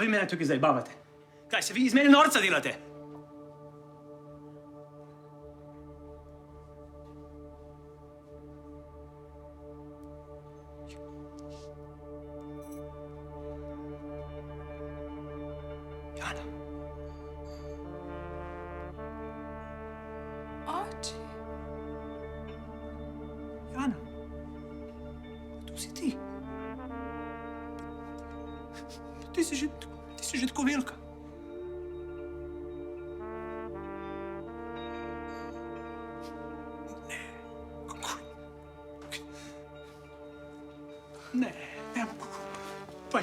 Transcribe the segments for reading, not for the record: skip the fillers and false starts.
A vi mene tukaj zajebavate. Kaj se vi iz mene norca delate? Jana. Oče. Jana. Tu si ti. Ti si že tako velika. Ne, kako? Ne, kako? Pa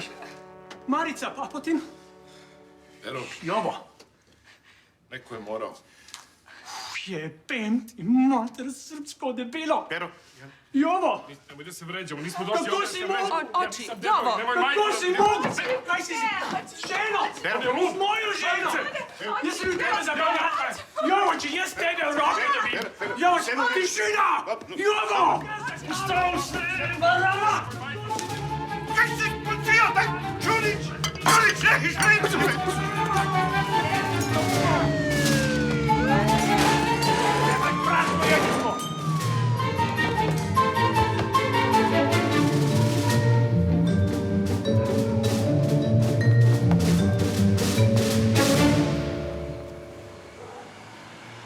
Marica, pa potem... Pero, Jovo. neko je morao. Jebem ti mater srpsko debelo. Pero, Jovo! nemoj da se vređamo, nismo došli Kako ovdje si se mogu? vređamo. Oči, Jovo! Kako si mogu? Kaj si ženo? Uz moju ženu! Jesi li tebe zabavljala? Jovo, če jaz tebe v roke dobim! Jovo, tišina! Jovo! Ustav se! Barava! Kaj si počeo? Daj, Čulić! Čulić, nehiš,